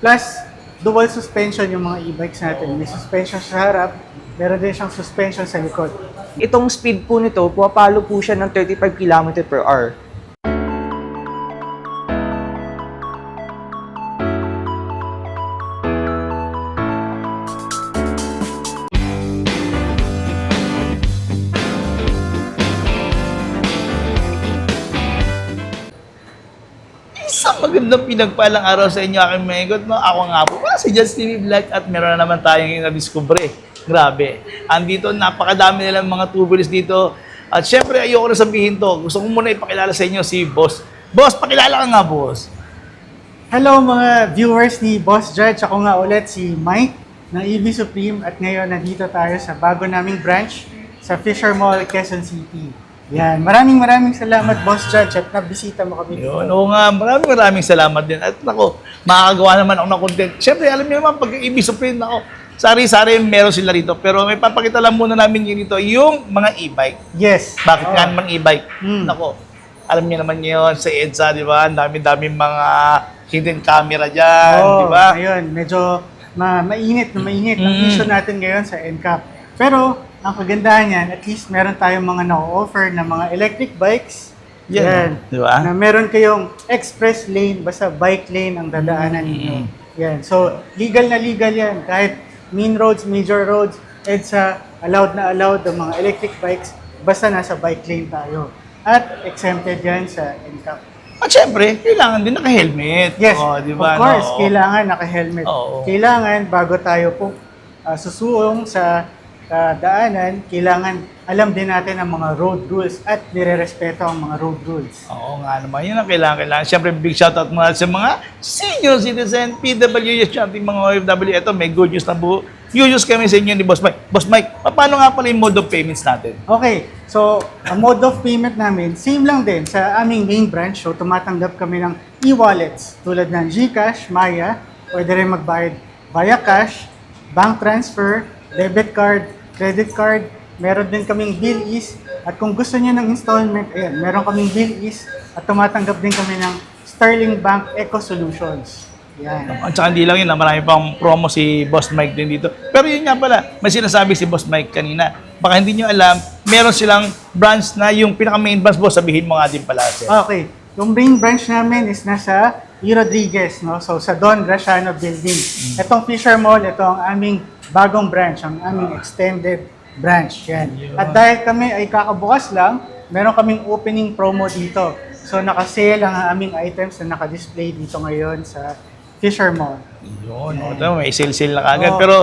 Plus, dual suspension yung mga e-bikes natin. May suspension sa harap, meron din siyang suspension sa likod. Itong speed po nito, pumapalo po siya ng 35 km per hour. Isang magandang pinagpalang araw sa inyo, aking mga ikot, no? Ako nga po, si Just TV Vlog at meron na naman tayong na-discover. Grabe. Andito, napakadami nilang mga two-wheelers dito. At syempre, ayoko na sabihin to. Gusto ko muna ipakilala sa inyo si Boss. Boss, pakilala ka nga, Boss. Hello mga viewers ni Boss Judge. Ako nga ulit si Mike ng EV Supreme at ngayon nandito tayo sa bago naming branch sa Fisher Mall, Quezon City. Yan. Maraming salamat Boss Judge at nabisita mo kami. Yun, oo nga, maraming salamat din. At ako, makakagawa naman ako ng content. Syempre, alam niyo naman, pag EV Supreme ako, sari-sari meron sila rito. Pero may papakita lang muna namin yun dito, yung mga e-bike. Yes. Bakit Oo. nga naman e-bike? Mm. Nako, alam niyo naman yun sa EDSA, di ba? Ang dami-daming mga hidden camera dyan, di ba? Ayun, medyo mainit na mainit ang Mm. issue natin ngayon sa NCAP. Pero, ang kagandahan yan, at least meron tayong mga na-offer na mga electric bikes. Yan, di ba? Na meron kayong express lane, basta bike lane ang dadaanan ninyo. Yan. So, legal na legal yan. Kahit main roads, major roads, EDSA, allowed na allowed ang mga electric bikes, basta nasa bike lane tayo. At exempted yan sa NCAP. At syempre, kailangan din naka-helmet. Yes, Oh, di ba? of course, No? kailangan naka-helmet. Oo. Kailangan, bago tayo po susuong sa daanan, kailangan alam din natin ang mga road rules at nire-respeto ang mga road rules. Oo nga naman, yun ang kailangan. Siyempre, big shoutout muna sa mga senior citizen, PWS, yung ating mga OFW. Ito, may good news na buo. Use kami sa inyo ni Boss Mike. Boss Mike, paano nga pala yung mode of payments natin? Okay, so ang mode of payment namin, same lang din sa aming main branch. So tumatanggap kami ng e-wallets tulad ng GCash, Maya, pwede rin magbayad via cash, bank transfer, debit card, credit card, meron din kaming BillEase, at kung gusto niyo ng installment, ayan, meron kaming BillEase at tumatanggap din kami ng Sterling Bank Eco Solutions. Yan. At saka hindi lang yun, marami pang promo si Boss Mike din dito. Pero yun nga pala, may sinasabi si Boss Mike kanina. Baka hindi nyo alam, meron silang branch na yung pinaka-main branch, Boss, sabihin mo nga din pala. Sir. Okay, yung main branch namin is nasa E. Rodriguez, no? So sa Don Graciano Building. Itong Fisher Mall, ito ang aming bagong branch, ang aming extended branch. Yan. At dahil kami ay kakabukas lang, meron kaming opening promo dito. So naka-sale ang aming items na naka-display dito ngayon sa Fisher Mall. Yun, ito, may sale-sale na kagad. Oo. Pero,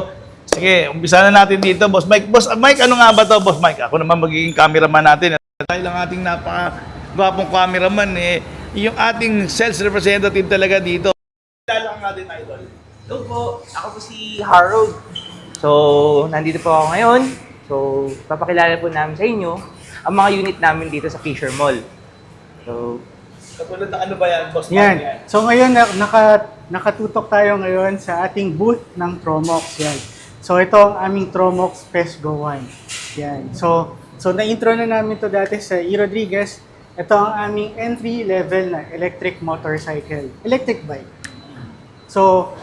sige, umpisa na natin dito, Boss Mike. Boss Mike, ano nga ba to, Boss Mike? Ako naman magiging cameraman natin. Dahil ang ating napaka-gwapong cameraman, yung ating sales representative talaga dito. Kilala ka natin, Idol. Hello po, ako po si Harold. So, nandito po ako ngayon. So, papakilala po namin sa inyo ang mga unit namin dito sa Fisher Mall. So, Katulad na ano ba yan, Boss Mike? Yan. So ngayon, nakatutok tayo ngayon sa ating booth ng Tromox. Yan. So ito ang aming Tromox PES Go 1. Yan. So na-intro na namin to dati sa E. Rodriguez. Ito ang aming entry level na electric motorcycle, electric bike. So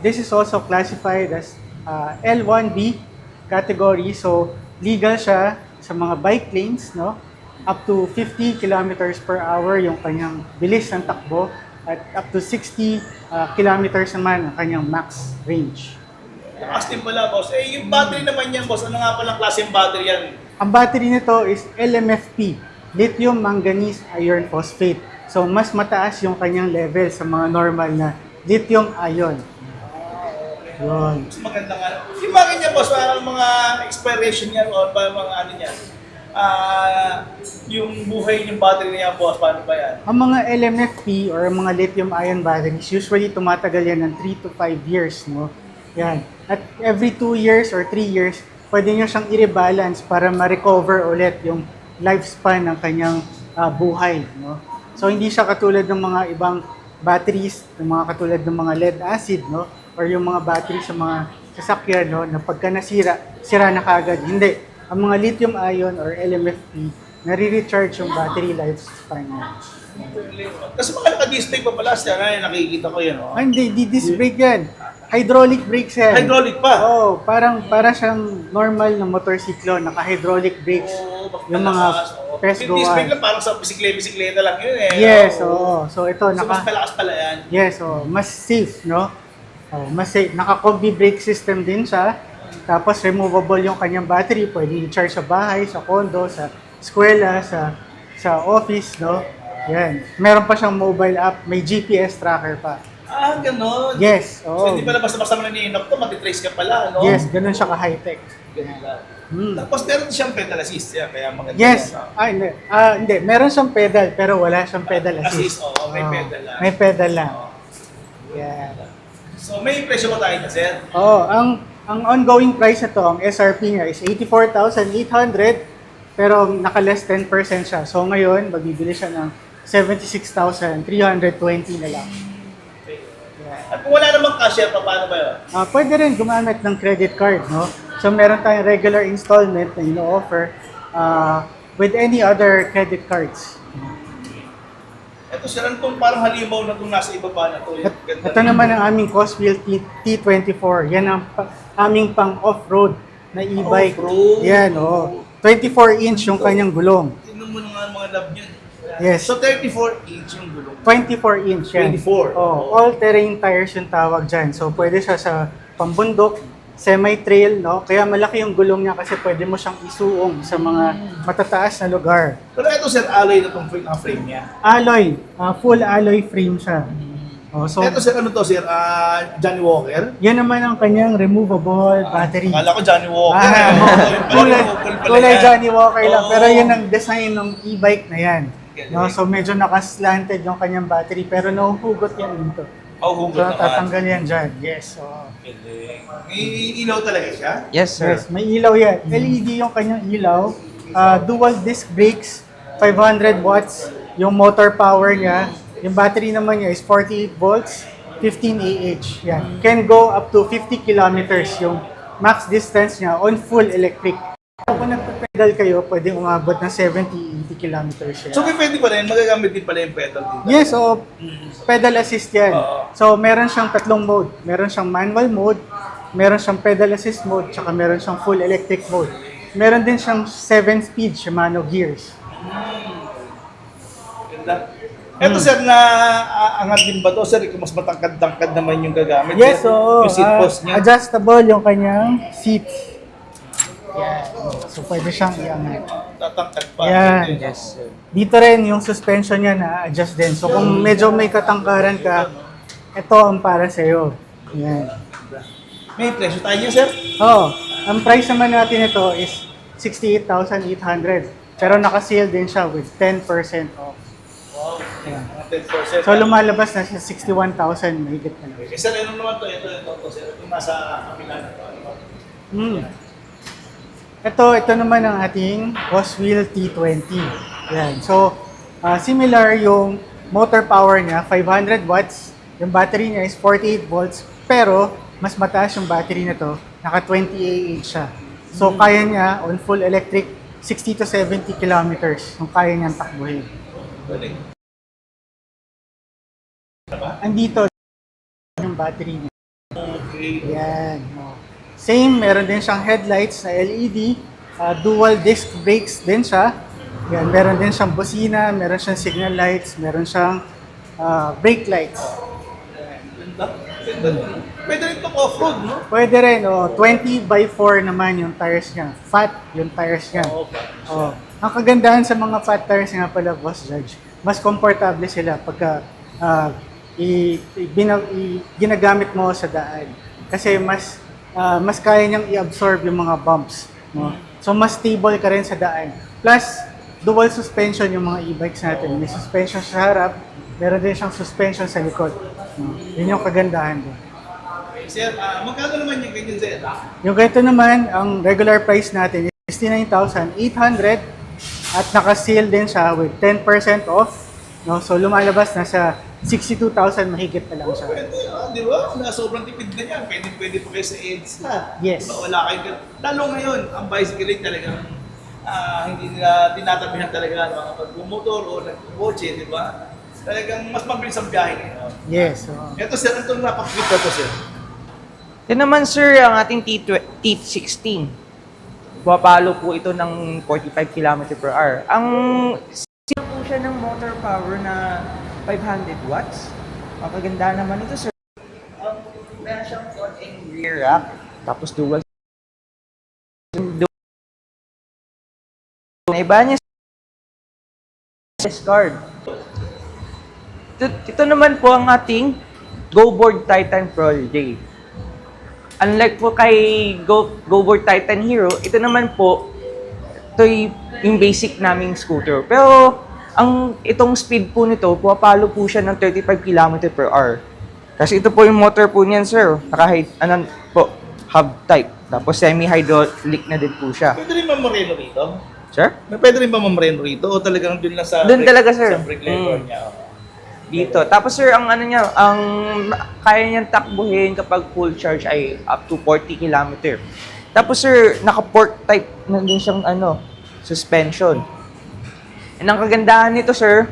this is also classified as L1B category. So legal siya sa mga bike lanes, no? Up to 50 kilometers per hour yung kanyang bilis ng takbo at up to 60 kilometers naman ang kanyang max range. Lakas din pala, Boss. Yung battery naman yan, Boss. Ano nga palang klaseng battery yan? Ang battery nito is LMFP, lithium manganese iron phosphate. So mas mataas yung kanyang level sa mga normal na lithium ion. Yun. Mas maganda nga. Yung mga ganyan, Boss, parang mga expiration yan o mga ano yan. Yung buhay ng battery niya, Boss, paano ba yan? Ang mga LMFP or mga lithium-ion batteries, usually tumatagal yan ng 3 to 5 years, no? Yan. At every 2 years or 3 years, pwede nyo siyang i-rebalance para ma-recover ulit yung lifespan ng kanyang buhay, no? So, hindi siya katulad ng mga ibang batteries, yung mga katulad ng mga lead acid, no? Or yung mga battery sa mga sasakyan, no? Na pagka nasira, sira na kagad. Hindi. Ang mga lithium-ion or LMFP, nare-recharge yung battery lifespan niya. Kasi mga naka-disc brake pa pala siya, nakikita ko yan. Oh. Ah, hindi, di disc brake yan. Hydraulic brakes yan. Hydraulic pa? Oo, para siyang normal na motorsiklo, naka-hydraulic brakes. Oo, bakit Yung mga malakas, oo. Pesgo Disc brake 1. lang, parang sa bisikleta lang yun eh. Yes, oo. So ito, So mas malakas pala yan. yes, mas safe, no? Oh, mas safe. Naka-combi brake system din siya. Tapos removable yung kanyang battery, pwede i-charge sa bahay, sa condo, sa eskwela, sa office, no? Yan. Meron pa siyang mobile app, may GPS tracker pa. Ah, ganon. Yes, So oo. hindi pala basta-basta mo na ni-inok to, matitrace ka pala, no? Yes, ganun siya ka-high-tech. Ganda. Hmm. Tapos meron siyang pedal assist, kaya maganda. Yes. yan, no? Hindi. Hindi. Meron siyang pedal, pero wala siyang pedal assist. Oo, may Oo. pedal lang. May pedal lang. Oo. Yeah. So may presyo ba tayo na, sir? Oo, ang ongoing price na to, ang SRP niya is 84,800, pero naka-less 10% siya. So ngayon, magbibili siya ng 76,320 na lang. At kung wala namang cashier, paano ba yun? Pwede rin gumamit ng credit card, no? So meron tayong regular installment na ino-offer with any other credit cards. Ito sir, ano itong parang halimaw na itong nasa ibaba na ito? Ito naman ang aming Coswheel T24. Yan ang aming pang off-road na e-bike. Off-road? Yan, oo. 24-inch yung kanyang gulong. Tingnan mo na nga ang mga love niyan. Yes. So 34-inch yung gulong. 24-inch yan. 24. Oh, all-terrain tires yung tawag dyan. So, pwede siya sa pambundok, semi-trail, no? Kaya malaki yung gulong niya kasi pwede mo siyang isuong sa mga matataas na lugar. Pero ito sir, alloy na itong frame niya. Alloy, full alloy frame siya. Oh, so, Ito sir, ano to sir? Johnny Walker? yan naman ang kanyang removable battery. Akala ko Johnny Walker. Ah, kulay, Pala kulay yan. Johnny Walker lang. Oo. Pero yun ang design ng e-bike na yan. No, Galing. so medyo nakaslanted yung kanyang battery pero nahuhugot yan dito. Oh, hugot So naman. tatanggal yan dyan. Yes. Oh. May ilaw talaga siya? Yes, sir. Yes, may ilaw yan. LED yung kanyang ilaw. Dual disc brakes, 500 watts. Yung motor power niya. Yung battery naman niya is 48 volts, 15 Ah. Yan. Can go up to 50 kilometers yung max distance niya on full electric. Kung nagpe-pedal kayo, pwedeng umabot ng 70-80 kilometers yan. So pwede pa rin, magagamit din pala yung pedal dito. Yes, so pedal assist yan. Oo. So meron siyang tatlong mode. Meron siyang manual mode, meron siyang pedal assist mode, tsaka meron siyang full electric mode. Meron din siyang 7-speed Shimano gears. Ganda. Ito sir, na angat din ba to sir? Kung mas matangkad-tangkad naman yung gagamit. Yes, sir. oo. Yung seat post niya. Adjustable yung kanyang seats. Yan. So pwede siyang iangat. Tatangkad pa. Yan. Yes, sir. Dito rin yung suspension niya na-adjust din. So kung medyo may katangkaran ka, ito ang para sa'yo. Yan. May presyo tayo niya sir? Oo. Ang price naman natin ito is 68,800. Pero naka-sale din siya with 10% off. Wow. Yan. Mga 10%. So lumalabas na siya 61,000 mahigit na lang. Okay, sir, ano naman to? Ito sir. Ito nasa kapila na to. Hmm. Ito naman ang ating Coswheel T20. Yan. So, similar yung motor power niya, 500 watts. Yung battery niya is 48 volts. Pero, mas mataas yung battery na to. Naka 20 Ah siya. So, kaya niya, on full electric, 60 to 70 kilometers yung kaya niyang takbuhin. Galing. Andito yung battery niya. Okay. Yan. Oh. Same, meron din siyang headlights na LED. Dual disc brakes din siya. Yan, meron din siyang busina, meron siyang signal lights, meron siyang brake lights. Ganda. Ganda. Pwede rin itong off-road, no? Pwede rin, 20x4 naman yung tires niya. Fat yung tires niya. Okay. Oh. Ang kagandahan sa mga fat tires nga pala, Boss Judge, mas komportable sila pagka ginagamit mo sa daan. Kasi mas kaya niyang i-absorb yung mga bumps. No? So, mas stable ka rin sa daan. Plus, dual suspension yung mga e-bikes natin. May suspension sa harap, meron din siyang suspension sa likod. No? Yun yung kagandahan doon. Okay, sir, magkano naman yung ganyan sir? Yung ganito naman, ang regular price natin is 69,800 at naka-sale din siya with 10% off. No? So, lumalabas na sa 62,000 mahigit na lang siya. Pwede, di ba? Na sobrang tipid na yan. Pwede pa kayo sa EDSA. Yes. Diba, wala kayo. Lalo ngayon, ang bicycle talagang hindi nila tinatabihan talaga ng mga pagbumotor o nagkukotse, di ba? Talagang mas mabilis ang biyahe ngayon. Yes. oo. Ito sir, itong napakita to sir. Ito naman sir, ang ating T16. Pumapalo po ito ng 45 km per hour. Ang sino po siya ng motor power na 500 watts. Mapaganda naman ito sir. Meron siyang front and rear rack. Tapos dual. Iba niya card. Ito naman po ang ating GoBoard Titan Pro J. Unlike po kay GoBoard Titan Hero, ito naman po, ito yung basic naming scooter. Pero, itong speed po nito, pumapalo po siya ng 35 km per hour. Kasi ito po yung motor po niyan, sir. Hub type. Tapos semi-hydraulic na din po siya. Pwede rin ba mareno rito? Sir? Pwede rin ba mareno rito? O talagang dun lang sa Dun talaga, sir. Sa brake lever Mm. niya? Dito. Tapos sir, ang kaya niyang takbuhin kapag full charge ay up to 40 km. Tapos sir, naka-port type na din siyang suspension. And ang kagandahan nito sir,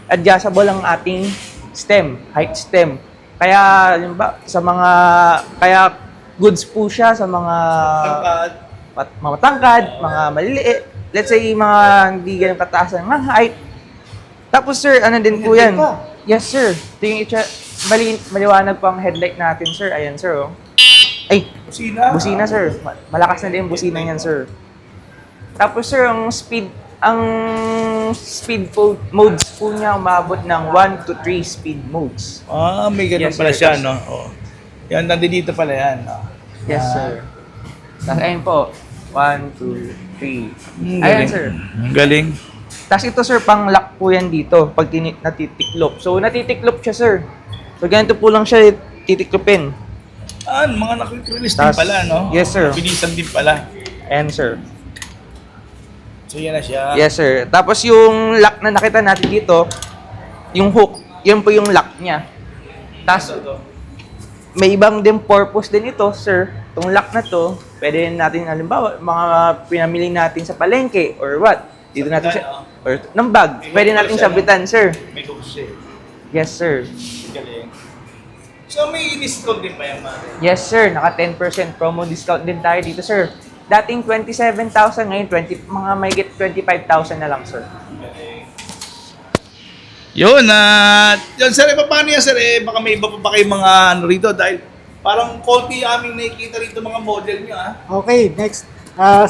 adjustable ang ating stem, height stem. Kaya kaya goods po siya sa mga matangkad, mga maliliit. Let's say mga hindi ganun kataas ang mga height. Tapos sir, din po yan? Yes sir. Ito yung maliwanag po ang headlight natin sir. Ayan sir. Oh. Ay, busina sir. Malakas na din yung busina niyan sir. Tapos sir, ang speed modes po niya umabot ng 1 to 3 speed modes. May ganun Yes, pala sir. siya, no? Oh. Yan, nandito pala yan. No? Yes sir. Tapos ayun po. 1, 2, 3. Ayan Galing. sir. Galing. Tapos ito sir, pang lock po yan dito pag natitiklop. So natitiklop siya sir. So ganito po lang siya titiklopin. Mga nakikrelease din Tas- pala, no? Yes, sir. Bilisan din pala. Ayan sir. So yan na siya. Yes sir. Tapos yung lock na nakita natin dito, yung hook, yun po yung lock niya. Tapos may ibang din purpose din ito sir. Itong lock na to, pwede natin halimbawa, mga pinamili natin sa palengke or what. Dito natin siya, or ng bag. Pwede natin sabitan sir. May hooks siya. Yes sir. Galing. So may discount din pa yung mga. Yes sir, naka 10% promo discount din tayo dito sir. Dating 27,000, ngayon mga mahigit 25,000 na lang sir. Yun, yun sir, paano yan sir? Baka may iba pa ba kayong mga rito dahil parang konti aming nakikita rito mga model nyo Okay, next.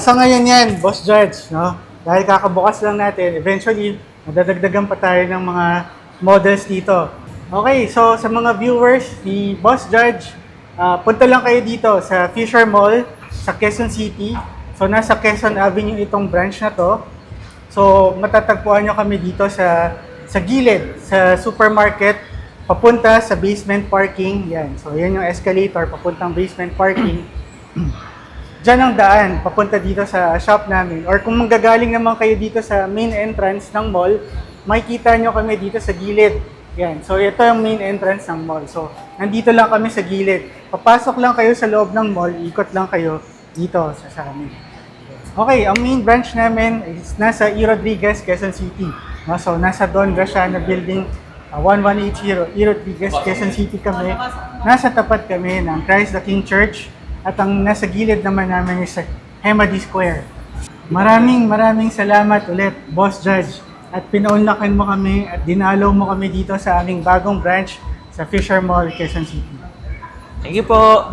Sa ngayon yan, Boss Judge, no? Dahil kakabukas lang natin, eventually, madadagdagan pa tayo ng mga models dito. Okay, so sa mga viewers, ni Boss Judge, punta lang kayo dito sa Fisher Mall sa Quezon City. So nasa Quezon Avenue itong branch na to. So matatagpuan nyo kami dito sa gilid, sa supermarket, papunta sa basement parking. Yan. So yan yung escalator, papuntang basement parking. Diyan ang daan, papunta dito sa shop namin. Or kung manggagaling naman kayo dito sa main entrance ng mall, makikita nyo kami dito sa gilid. Yan. So ito yung main entrance ng mall. So nandito lang kami sa gilid. Papasok lang kayo sa loob ng mall, ikot lang kayo dito sa amin. Okay, ang main branch namin is nasa E. Rodriguez, Quezon City. No, so nasa Don Graciano Building, 1180 E. Rodriguez, Quezon City kami. Nasa tapat kami ng Christ the King Church. At ang nasa gilid naman namin is sa Hemady Square. Maraming salamat ulit, Boss Judge. At pinaunlakan mo kami at dinalaw mo kami dito sa aming bagong branch sa Fisher Mall, Quezon City. Thank you po.